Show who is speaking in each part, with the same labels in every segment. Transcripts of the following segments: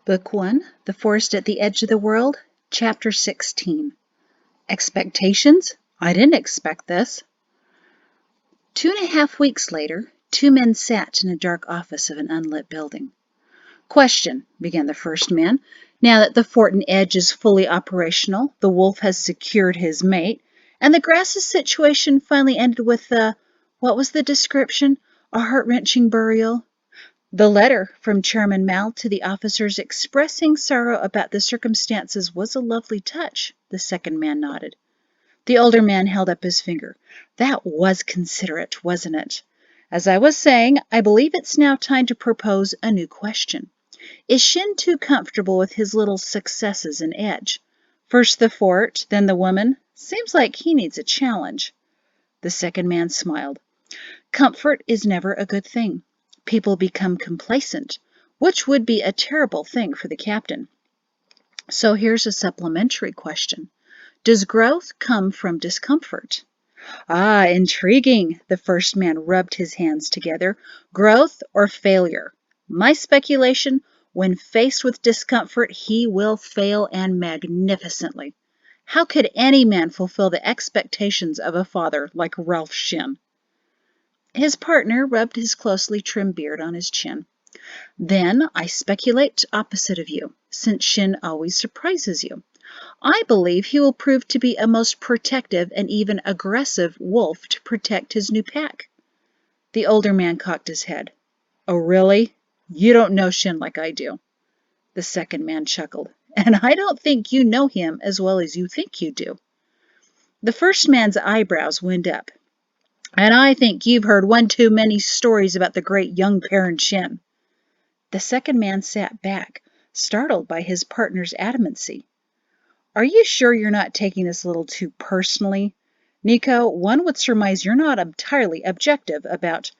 Speaker 1: Book 1, The Forest at the Edge of the World, Chapter 16. Expectations? I didn't expect this. 2.5 weeks later, two men sat in a dark office of an unlit building. Question, began the first man. Now that the Fortin Edge is fully operational, the wolf has secured his mate, and the grass's situation finally ended with what was the description? A heart-wrenching burial? The letter from Chairman Mal to the officers expressing sorrow about the circumstances was a lovely touch, the second man nodded. The older man held up his finger. That was considerate, wasn't it? As I was saying, I believe it's now time to propose a new question. Is Shin too comfortable with his little successes in Edge? First the fort, then the woman. Seems like he needs a challenge. The second man smiled. Comfort is never a good thing. People become complacent, which would be a terrible thing for the captain. So here's a supplementary question. Does growth come from discomfort? Ah, intriguing. The first man rubbed his hands together. Growth or failure? My speculation, when faced with discomfort, he will fail, and magnificently. How could any man fulfill the expectations of a father like Ralph Shin? His partner rubbed his closely trimmed beard on his chin. Then I speculate opposite of you, since Shin always surprises you. I believe he will prove to be a most protective and even aggressive wolf to protect his new pack. The older man cocked his head. Oh, really? You don't know Shin like I do. The second man chuckled. And I don't think you know him as well as you think you do. The first man's eyebrows went up. And I think you've heard one too many stories about the great young Perrin Shin. The second man sat back, startled by his partner's adamancy. Are you sure you're not taking this a little too personally? Nico, one would surmise you're not entirely objective about...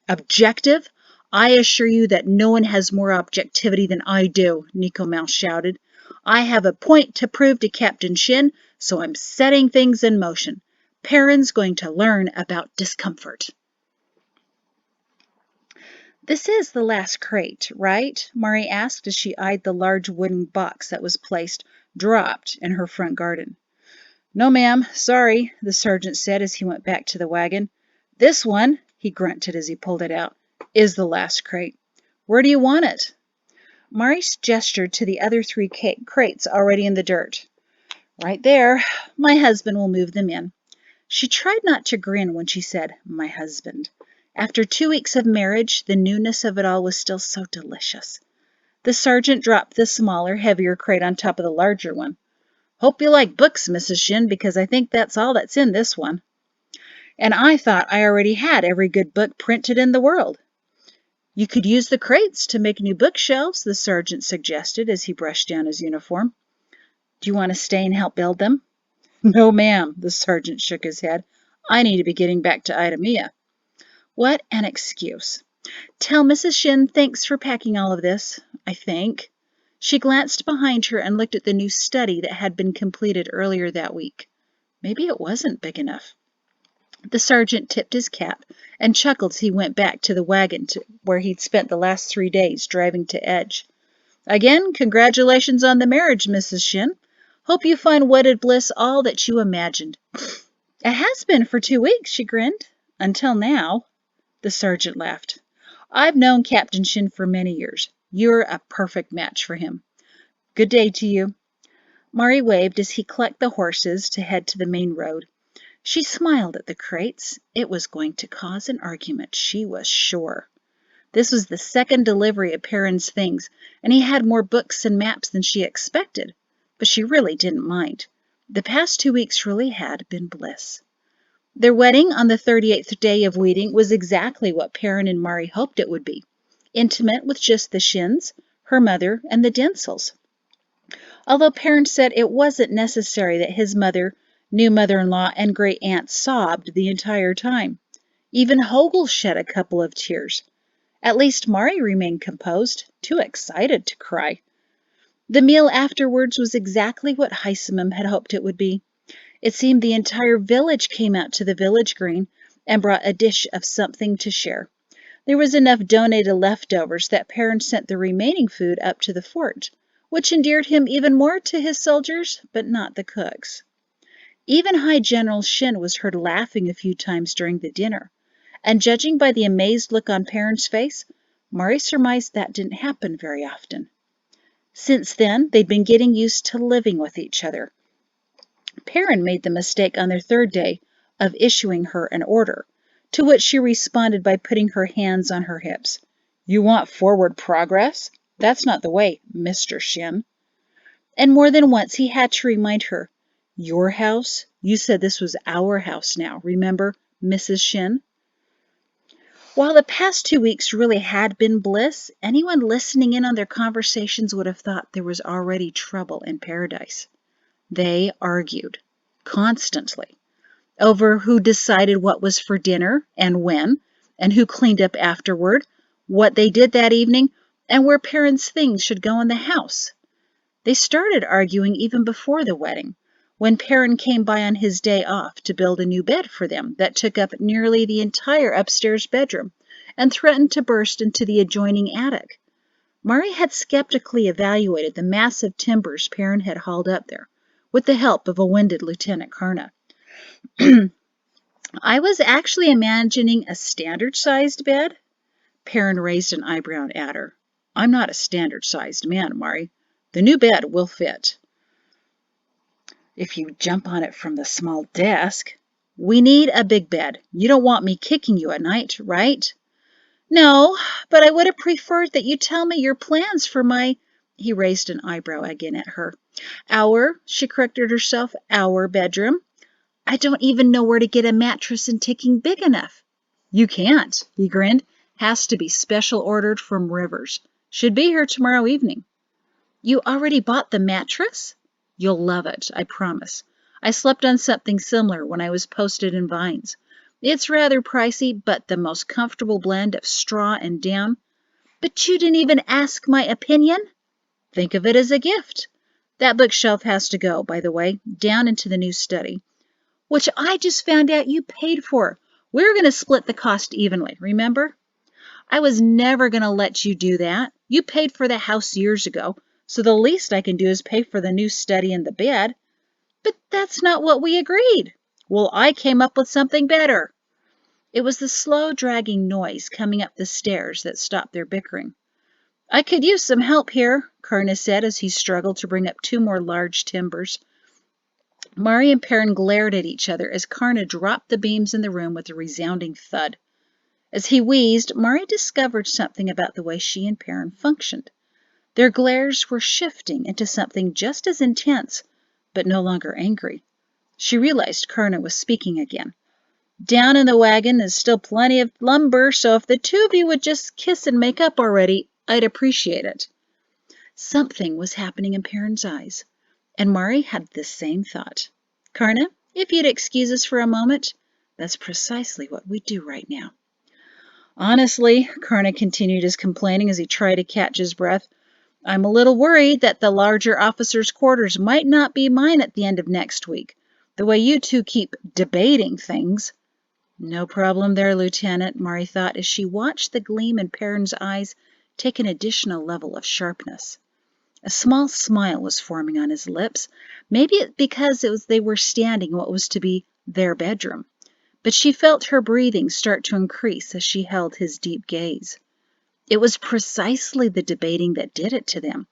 Speaker 1: Objective? I assure you that no one has more objectivity than I do, Nico Mouse shouted. I have a point to prove to Captain Shin, so I'm setting things in motion. Perrin's going to learn about discomfort. This is the last crate, right? Mari asked as she eyed the large wooden box that was placed, dropped, in her front garden. No, ma'am, sorry, the sergeant said as he went back to the wagon. This one, he grunted as he pulled it out, is the last crate. Where do you want it? Mari gestured to the other 3 crates already in the dirt. Right there. My husband will move them in. She tried not to grin when she said, my husband. After 2 weeks of marriage, the newness of it all was still so delicious. The sergeant dropped the smaller, heavier crate on top of the larger one. Hope you like books, Mrs. Shin, because I think that's all that's in this one. And I thought I already had every good book printed in the world. You could use the crates to make new bookshelves, the sergeant suggested as he brushed down his uniform. Do you want to stay and help build them? No, ma'am, the sergeant shook his head. I need to be getting back to Idamia. What an excuse. Tell Mrs. Shin thanks for packing all of this, I think. She glanced behind her and looked at the new study that had been completed earlier that week. Maybe it wasn't big enough. The sergeant tipped his cap and chuckled as he went back to the wagon where he'd spent the last 3 days driving to Edge. Again, congratulations on the marriage, Mrs. Shin. Hope you find wedded bliss all that you imagined. It has been for 2 weeks, she grinned. Until now. The sergeant laughed. I've known Captain Shin for many years. You're a perfect match for him. Good day to you. Mari waved as he clucked the horses to head to the main road. She smiled at the crates. It was going to cause an argument, she was sure. This was the second delivery of Perrin's things, and he had more books and maps than she expected. But she really didn't mind. The past 2 weeks really had been bliss. Their wedding on the 38th day of weeding was exactly what Perrin and Mari hoped it would be. Intimate with just the Shins, her mother, and the Densels. Although Perrin said it wasn't necessary that his mother, new mother-in-law, and great-aunt sobbed the entire time. Even Hogel shed a couple of tears. At least Mari remained composed, too excited to cry. The meal afterwards was exactly what Heisemem had hoped it would be. It seemed the entire village came out to the village green and brought a dish of something to share. There was enough donated leftovers that Perrin sent the remaining food up to the fort, which endeared him even more to his soldiers, but not the cooks. Even High General Shin was heard laughing a few times during the dinner, and judging by the amazed look on Perrin's face, Mari surmised that didn't happen very often. Since then, they'd been getting used to living with each other. Perrin made the mistake on their third day of issuing her an order, to which she responded by putting her hands on her hips. "You want forward progress? That's not the way, Mr. Shin." And more than once he had to remind her, "Your house? You said this was our house now, remember, Mrs. Shin?" While the past 2 weeks really had been bliss, anyone listening in on their conversations would have thought there was already trouble in paradise. They argued constantly over who decided what was for dinner and when, and who cleaned up afterward, what they did that evening, and where Perrin's things should go in the house. They started arguing even before the wedding, when Perrin came by on his day off to build a new bed for them that took up nearly the entire upstairs bedroom and threatened to burst into the adjoining attic. Mari had skeptically evaluated the massive timbers Perrin had hauled up there, with the help of a winded Lieutenant Karna. "I was actually imagining a standard-sized bed." Perrin raised an eyebrow at her. "I'm not a standard-sized man, Mari. The new bed will fit if you jump on it from the small desk. We need a big bed. You don't want me kicking you at night, right?" "No, but I would have preferred that you tell me your plans for my—" He raised an eyebrow again at her. She corrected herself, "our bedroom. I don't even know where to get a mattress and ticking big enough." "You can't," he grinned. "Has to be special ordered from Rivers. Should be here tomorrow evening." "You already bought the mattress?" "You'll love it, I promise. I slept on something similar when I was posted in Vines. It's rather pricey, but the most comfortable blend of straw and down." "But you didn't even ask my opinion." "Think of it as a gift. That bookshelf has to go, by the way, down into the new study, which I just found out you paid for. We were going to split the cost evenly, remember?" "I was never going to let you do that. You paid for the house years ago, so the least I can do is pay for the new study and the bed." "But that's not what we agreed." "Well, I came up with something better." It was the slow, dragging noise coming up the stairs that stopped their bickering. "I could use some help here," Karna said as he struggled to bring up 2 more large timbers. Mari and Perrin glared at each other as Karna dropped the beams in the room with a resounding thud. As he wheezed, Mari discovered something about the way she and Perrin functioned. Their glares were shifting into something just as intense, but no longer angry. She realized Karna was speaking again. "Down in the wagon is still plenty of lumber, so if the 2 of you would just kiss and make up already, I'd appreciate it." Something was happening in Perrin's eyes, and Mari had the same thought. "Karna, if you'd excuse us for a moment, that's precisely what we do right now." "Honestly," Karna continued his complaining as he tried to catch his breath, "I'm a little worried that the larger officers' quarters might not be mine at the end of next week, the way you two keep debating things." "No problem there, Lieutenant," Mari thought as she watched the gleam in Perrin's eyes take an additional level of sharpness. A small smile was forming on his lips, maybe because they were standing in what was to be their bedroom, but she felt her breathing start to increase as she held his deep gaze. It was precisely the debating that did it to them.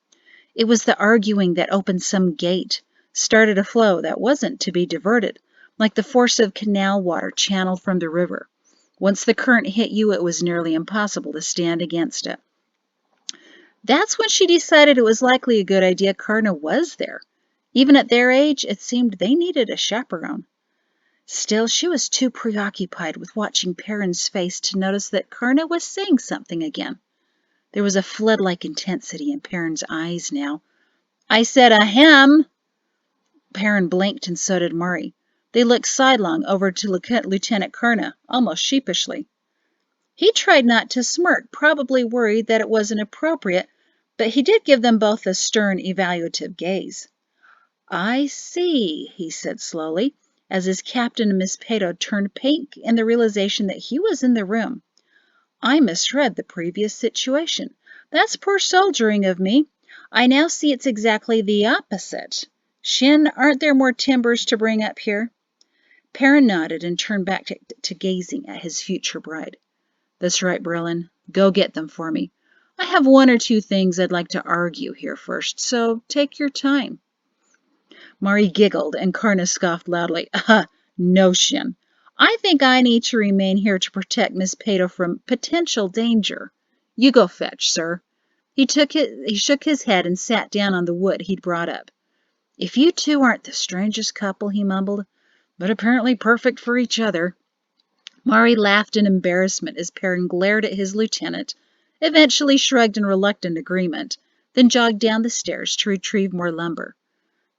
Speaker 1: It was the arguing that opened some gate, started a flow that wasn't to be diverted, like the force of canal water channeled from the river. Once the current hit you, it was nearly impossible to stand against it. That's when she decided it was likely a good idea Karna was there. Even at their age, it seemed they needed a chaperone. Still, she was too preoccupied with watching Perrin's face to notice that Karna was saying something again. There was a flood-like intensity in Perrin's eyes now. "I said ahem." Perrin blinked and so did Mari. They looked sidelong over to Lieutenant Karna, almost sheepishly. He tried not to smirk, probably worried that it wasn't appropriate, but he did give them both a stern, evaluative gaze. "I see," he said slowly, as his captain and Miss Pato turned pink in the realization that he was in the room. I misread the previous situation. That's poor soldiering of me. I now see it's exactly the opposite. Shin, aren't there more timbers to bring up here? Perrin nodded and turned back to gazing at his future bride. That's right, Brillin. Go get them for me. I have one or two things I'd like to argue here first, so take your time. Mari giggled and Karna scoffed loudly. No, Shin. I think I need to remain here to protect Miss Pato from potential danger. You go fetch, sir. He shook his head and sat down on the wood he'd brought up. If you two aren't the strangest couple, he mumbled, but apparently perfect for each other. Mari laughed in embarrassment as Perrin glared at his lieutenant, eventually shrugged in reluctant agreement, then jogged down the stairs to retrieve more lumber.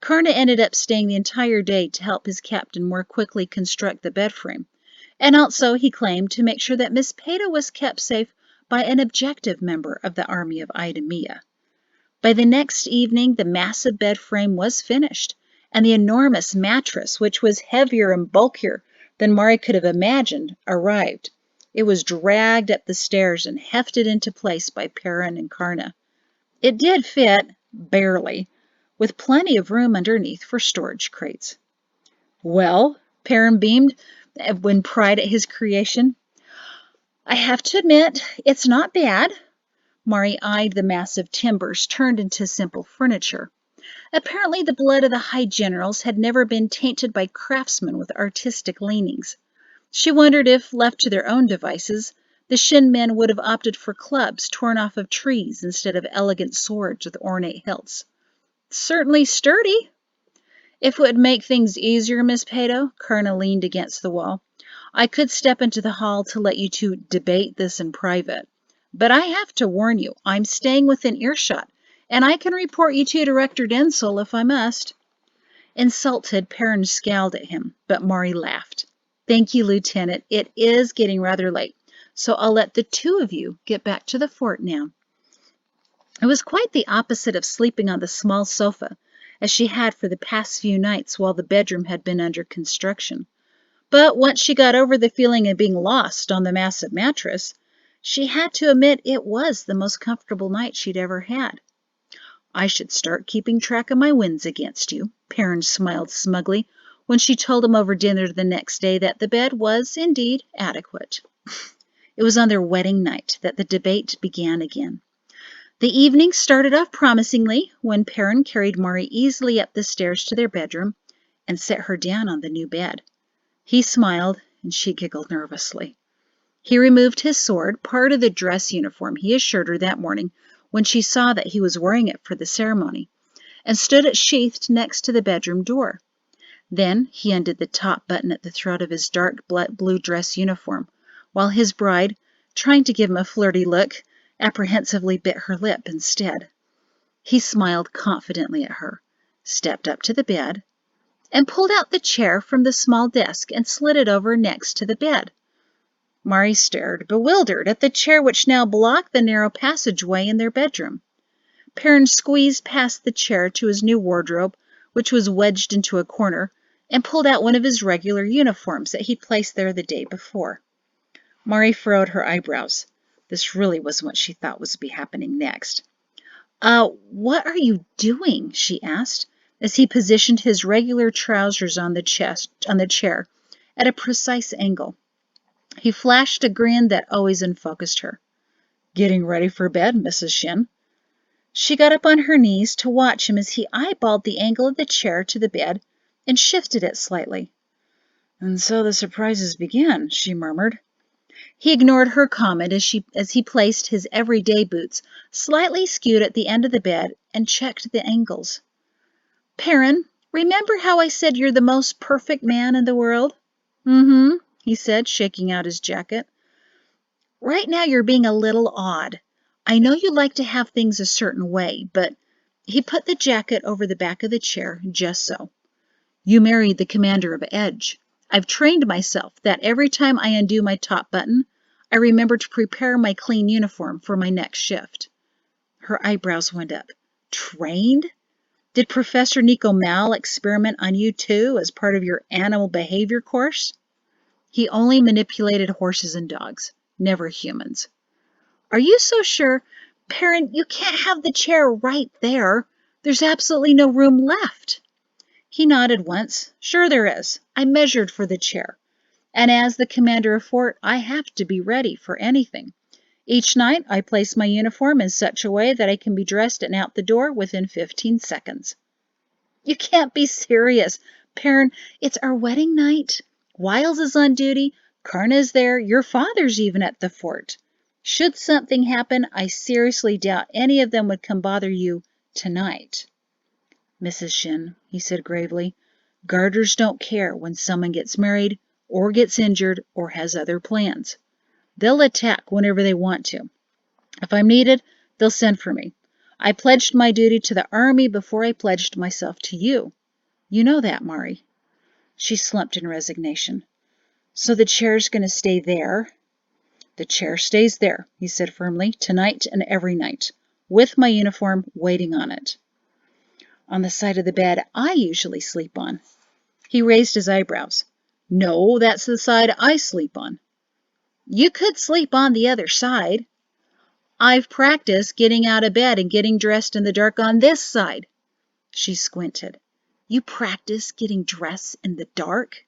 Speaker 1: Karna ended up staying the entire day to help his captain more quickly construct the bed frame, and also, he claimed, to make sure that Miss Pato was kept safe by an objective member of the army of Idemia. By the next evening, the massive bed frame was finished, and the enormous mattress, which was heavier and bulkier than Mari could have imagined, arrived. It was dragged up the stairs and hefted into place by Perrin and Karna. It did fit, barely, with plenty of room underneath for storage crates. Well, Perrin beamed when pride at his creation. I have to admit, it's not bad. Mari eyed the massive timbers turned into simple furniture. Apparently the blood of the high generals had never been tainted by craftsmen with artistic leanings. She wondered if, left to their own devices, the Shin men would have opted for clubs torn off of trees instead of elegant swords with ornate hilts. Certainly sturdy. If it would make things easier, Miss Pato, Karna leaned against the wall, I could step into the hall to let you two debate this in private. But I have to warn you, I'm staying within earshot, and I can report you to Director Densel if I must. Insulted, Perrin scowled at him, but Mari laughed. Thank you, Lieutenant. It is getting rather late, so I'll let the two of you get back to the fort now. It was quite the opposite of sleeping on the small sofa, as she had for the past few nights while the bedroom had been under construction. But once she got over the feeling of being lost on the massive mattress, she had to admit it was the most comfortable night she'd ever had. I should start keeping track of my wins against you, Perrin smiled smugly when she told him over dinner the next day that the bed was indeed adequate. It was on their wedding night that the debate began again. The evening started off promisingly when Perrin carried Mari easily up the stairs to their bedroom and set her down on the new bed. He smiled, and she giggled nervously. He removed his sword, part of the dress uniform he assured her that morning when she saw that he was wearing it for the ceremony, and stood it sheathed next to the bedroom door. Then he undid the top button at the throat of his dark blue dress uniform, while his bride, trying to give him a flirty look, apprehensively bit her lip instead. He smiled confidently at her, stepped up to the bed, and pulled out the chair from the small desk and slid it over next to the bed. Mari stared, bewildered, at the chair which now blocked the narrow passageway in their bedroom. Perrin squeezed past the chair to his new wardrobe, which was wedged into a corner, and pulled out one of his regular uniforms that he'd placed there the day before. Mari furrowed her eyebrows. This really wasn't what she thought was to be happening next. What are you doing? She asked, as he positioned his regular trousers on the chair at a precise angle. He flashed a grin that always unfocused her. Getting ready for bed, Mrs. Shin. She got up on her knees to watch him as he eyeballed the angle of the chair to the bed and shifted it slightly. And so the surprises began, she murmured. He ignored her comment as he placed his everyday boots slightly skewed at the end of the bed and checked the angles. Perrin, remember how I said you're the most perfect man in the world? Mm-hmm, he said, shaking out his jacket. Right now you're being a little odd. I know you like to have things a certain way, but he put the jacket over the back of the chair just so. You married the commander of Edge. I've trained myself that every time I undo my top button, I remember to prepare my clean uniform for my next shift. Her eyebrows went up. Trained? Did Professor Nico Mal experiment on you too as part of your animal behavior course? He only manipulated horses and dogs. never humans. Are you so sure? Perrin, you can't have the chair right there. There's absolutely no room left. He nodded once. Sure there is. I measured for the chair. And as the commander of fort, I have to be ready for anything. Each night, I place my uniform in such a way that I can be dressed and out the door within 15 seconds. You can't be serious. Perrin, it's our wedding night. Wiles is on duty. Karna's there. Your father's even at the fort. Should something happen, I seriously doubt any of them would come bother you tonight. Mrs. Shin, he said gravely, Garters don't care when someone gets married or gets injured or has other plans. They'll attack whenever they want to. If I'm needed, they'll send for me. I pledged my duty to the army before I pledged myself to you. You know that, Mari. She slumped in resignation. So the chair's going to stay there? The chair stays there, he said firmly, tonight and every night, with my uniform waiting on it. On the side of the bed I usually sleep on. He raised his eyebrows. No, that's the side I sleep on. You could sleep on the other side. I've practiced getting out of bed and getting dressed in the dark on this side. She squinted. You practice getting dressed in the dark?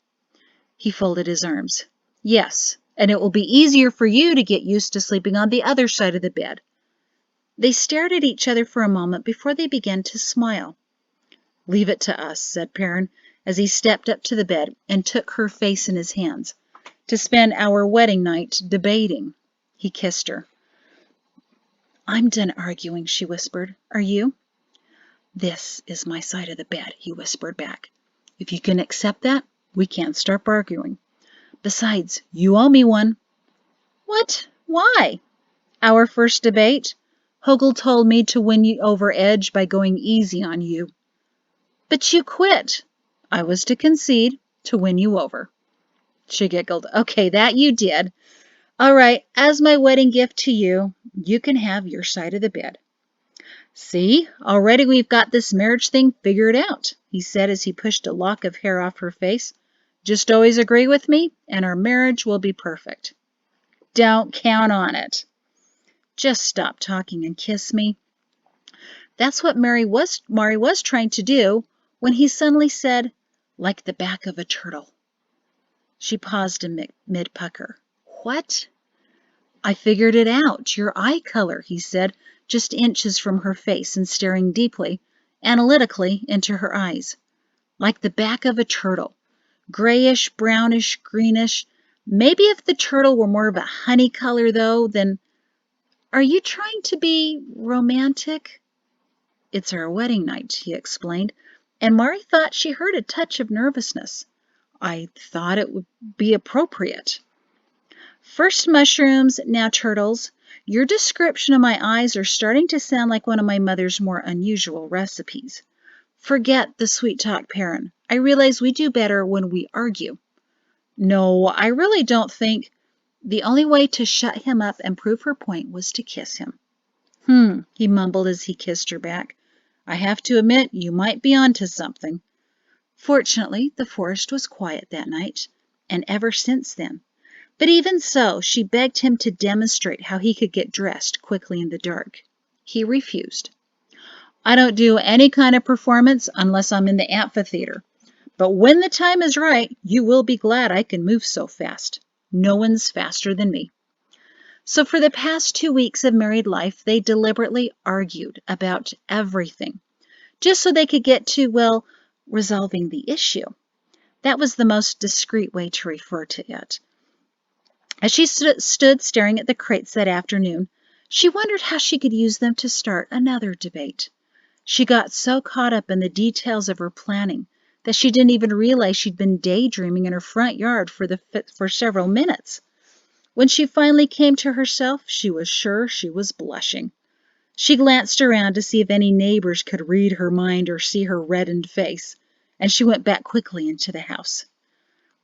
Speaker 1: He folded his arms. Yes, and it will be easier for you to get used to sleeping on the other side of the bed. They stared at each other for a moment before they began to smile. Leave it to us, said Perrin, as he stepped up to the bed and took her face in his hands, to spend our wedding night debating. He kissed her. I'm done arguing, she whispered. Are you? This is my side of the bed, he whispered back. If you can accept that, we can't start arguing. Besides, you owe me one. What? Why? Our first debate? Hogel told me to win you over Edge by going easy on you. But you quit. I was to concede to win you over. She giggled. Okay, that you did. All right, as my wedding gift to you, you can have your side of the bed. See, already we've got this marriage thing figured out, he said as he pushed a lock of hair off her face. Just always agree with me, and our marriage will be perfect. Don't count on it. Just stop talking and kiss me. That's what Mari was trying to do when he suddenly said, like the back of a turtle. She paused in mid-pucker. What? I figured it out. Your eye color, he said, just inches from her face and staring deeply, analytically, into her eyes. Like the back of a turtle. Grayish, brownish, greenish. Maybe if the turtle were more of a honey color, though, then... Are you trying to be romantic? It's our wedding night, he explained, and Mari thought she heard a touch of nervousness. I thought it would be appropriate. First mushrooms, now turtles. Your description of my eyes are starting to sound like one of my mother's more unusual recipes. Forget the sweet talk, Perrin. I realize we do better when we argue. No, I really don't think... The only way to shut him up and prove her point was to kiss him. He mumbled as he kissed her back. I have to admit, you might be onto something. Fortunately, the forest was quiet that night, and ever since then. But even so, she begged him to demonstrate how he could get dressed quickly in the dark. He refused. I don't do any kind of performance unless I'm in the amphitheater. But when the time is right, you will be glad I can move so fast. No one's faster than me. So for the past 2 weeks of married life, they deliberately argued about everything, just so they could get to, well, resolving the issue. That was the most discreet way to refer to it. As she stood staring at the crates that afternoon, she wondered how she could use them to start another debate. She got so caught up in the details of her planning that she didn't even realize she'd been daydreaming in her front yard for several minutes. When she finally came to herself, she was sure she was blushing. She glanced around to see if any neighbors could read her mind or see her reddened face, and she went back quickly into the house.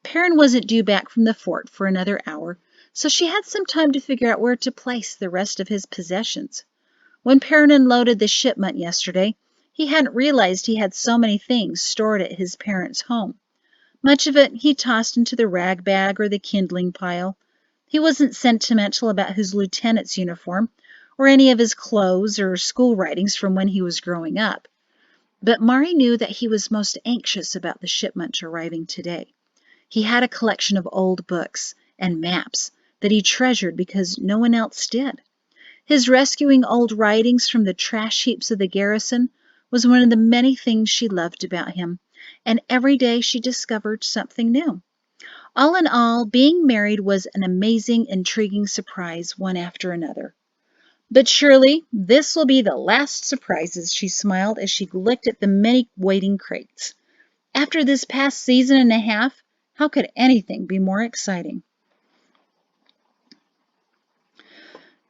Speaker 1: Perrin wasn't due back from the fort for another hour, so she had some time to figure out where to place the rest of his possessions. When Perrin unloaded the shipment yesterday, he hadn't realized he had so many things stored at his parents' home. Much of it he tossed into the rag bag or the kindling pile. He wasn't sentimental about his lieutenant's uniform or any of his clothes or school writings from when he was growing up. But Mari knew that he was most anxious about the shipment arriving today. He had a collection of old books and maps that he treasured because no one else did. His rescuing old writings from the trash heaps of the garrison was one of the many things she loved about him, and every day she discovered something new. All in all, being married was an amazing, intriguing surprise, one after another. But surely this will be the last surprises, she smiled as she looked at the many waiting crates. After this past season and a half, how could anything be more exciting?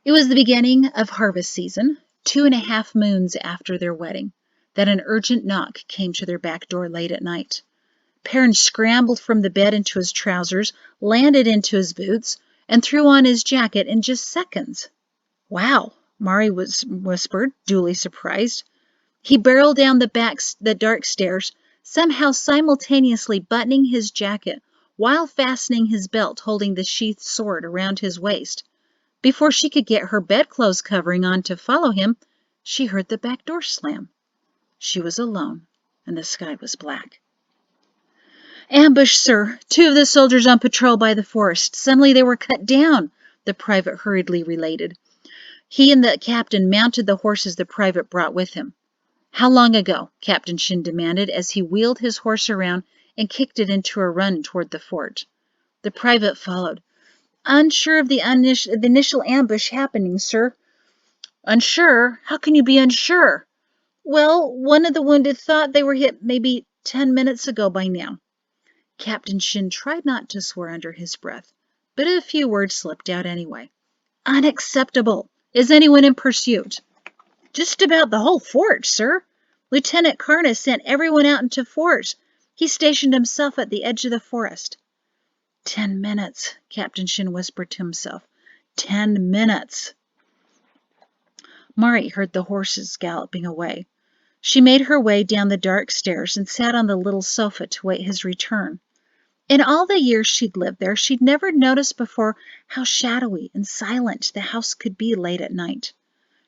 Speaker 1: It was the beginning of harvest season, 2.5 moons after their wedding, that an urgent knock came to their back door late at night. Perrin scrambled from the bed into his trousers, landed into his boots, and threw on his jacket in just seconds. Wow, Mari whispered, duly surprised. He barreled down the dark stairs, somehow simultaneously buttoning his jacket while fastening his belt holding the sheathed sword around his waist. Before she could get her bedclothes covering on to follow him, she heard the back door slam. She was alone, and the sky was black. "Ambush, sir! 2 of the soldiers on patrol by the forest. Suddenly they were cut down," the private hurriedly related. He and the captain mounted the horses the private brought with him. "How long ago?" Captain Shin demanded as he wheeled his horse around and kicked it into a run toward the fort. The private followed. "Unsure of the initial ambush happening, sir." "Unsure? How can you be unsure?" "Well, one of the wounded thought they were hit maybe 10 minutes ago by now." Captain Shin tried not to swear under his breath, but a few words slipped out anyway. "Unacceptable! Is anyone in pursuit?" "Just about the whole fort, sir. Lieutenant Karna sent everyone out into force. He stationed himself at the edge of the forest." 10 minutes, Captain Shin whispered to himself. 10 minutes. Mari heard the horses galloping away. She made her way down the dark stairs and sat on the little sofa to wait his return. In all the years she'd lived there, she'd never noticed before how shadowy and silent the house could be late at night.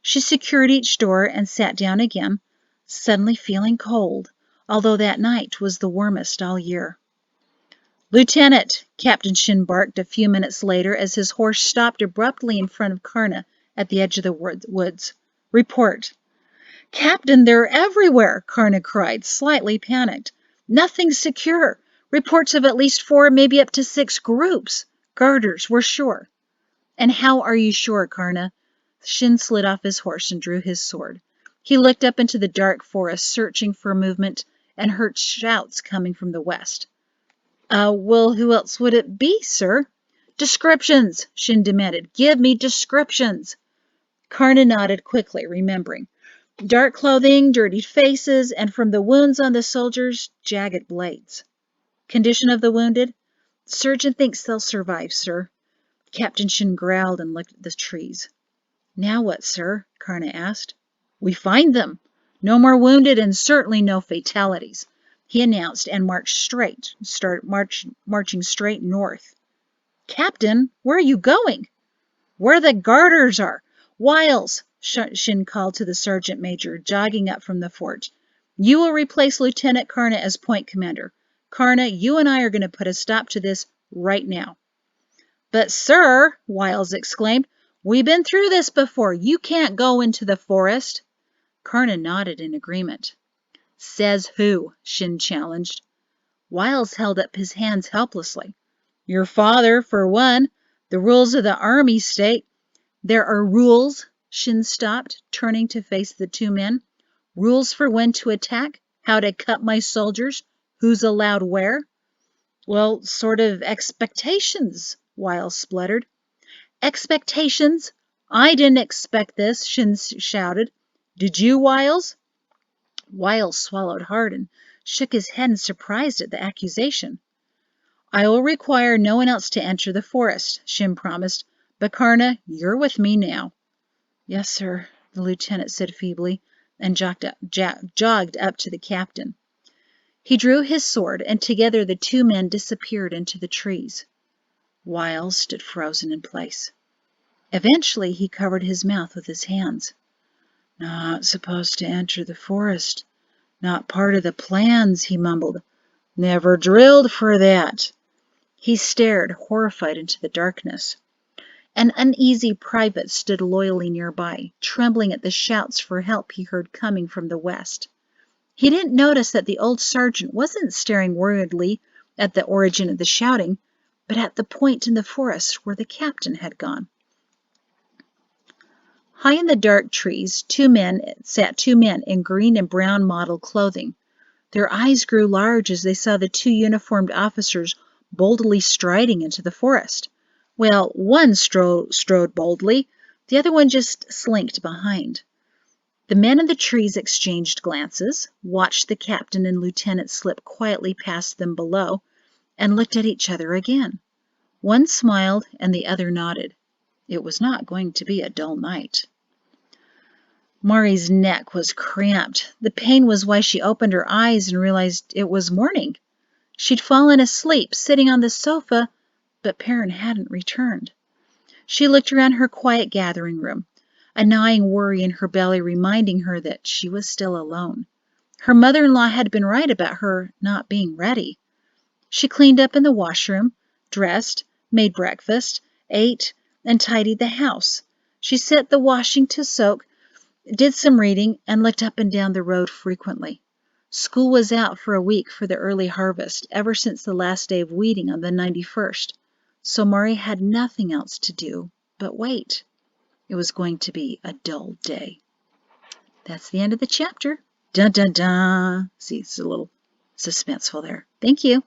Speaker 1: She secured each door and sat down again, suddenly feeling cold, although that night was the warmest all year. "Lieutenant," Captain Shin barked a few minutes later as his horse stopped abruptly in front of Karna at the edge of the woods. "Report." "Captain, they're everywhere," Karna cried, slightly panicked. "Nothing's secure. Reports of at least 4, maybe up to 6 groups. Garters, we're sure." "And how are you sure, Karna?" Shin slid off his horse and drew his sword. He looked up into the dark forest, searching for movement, and heard shouts coming from the west. Well, who else would it be, sir?" "Descriptions," Shin demanded. "Give me descriptions." Karna nodded quickly, remembering. Dark clothing, dirty faces, and from the wounds on the soldiers, jagged blades. "Condition of the wounded?" "Surgeon thinks they'll survive, sir." Captain Shin growled and looked at the trees. "Now what, sir?" Karna asked. "We find them. No more wounded and certainly no fatalities," he announced and marching straight north. "Captain, where are you going?" "Where the garters are. Wiles," Shin called to the sergeant major, jogging up from the fort. "You will replace Lieutenant Karna as point commander. Karna, you and I are going to put a stop to this right now." "But, sir," Wiles exclaimed, "we've been through this before. You can't go into the forest." Karna nodded in agreement. "Says who?" Shin challenged. Wiles held up his hands helplessly. "Your father, for one. The rules of the army state—" "There are rules," Shin stopped, turning to face the 2 men. "Rules for when to attack, how to cut my soldiers, who's allowed where." "Well, sort of expectations," Wiles spluttered. "Expectations? I didn't expect this," Shin shouted. "Did you, Wiles?" Wiles swallowed hard and shook his head in surprise at the accusation. "I will require no one else to enter the forest," Shin promised. "But Karna, you're with me now." "Yes, sir," the lieutenant said feebly, and jogged up to the captain. He drew his sword, and together the 2 men disappeared into the trees. Wiles stood frozen in place. Eventually, he covered his mouth with his hands. "Not supposed to enter the forest. Not part of the plans," he mumbled. "Never drilled for that." He stared, horrified, into the darkness. An uneasy private stood loyally nearby, trembling at the shouts for help he heard coming from the west. He didn't notice that the old sergeant wasn't staring worriedly at the origin of the shouting, but at the point in the forest where the captain had gone. High in the dark trees sat two men in green and brown mottled clothing. Their eyes grew large as they saw the two uniformed officers boldly striding into the forest. Well, one strode boldly, the other one just slinked behind. The men in the trees exchanged glances, watched the captain and lieutenant slip quietly past them below, and looked at each other again. One smiled and the other nodded. It was not going to be a dull night. Mari's neck was cramped. The pain was why she opened her eyes and realized it was morning. She'd fallen asleep, sitting on the sofa, but Perrin hadn't returned. She looked around her quiet gathering room, a gnawing worry in her belly reminding her that she was still alone. Her mother-in-law had been right about her not being ready. She cleaned up in the washroom, dressed, made breakfast, ate, and tidied the house. She set the washing to soak, did some reading, and looked up and down the road frequently. School was out for a week for the early harvest, ever since the last day of weeding on the 91st, so Mari had nothing else to do but wait. It was going to be a dull day. That's the end of the chapter. Dun dun dun. See, it's a little suspenseful there. Thank you.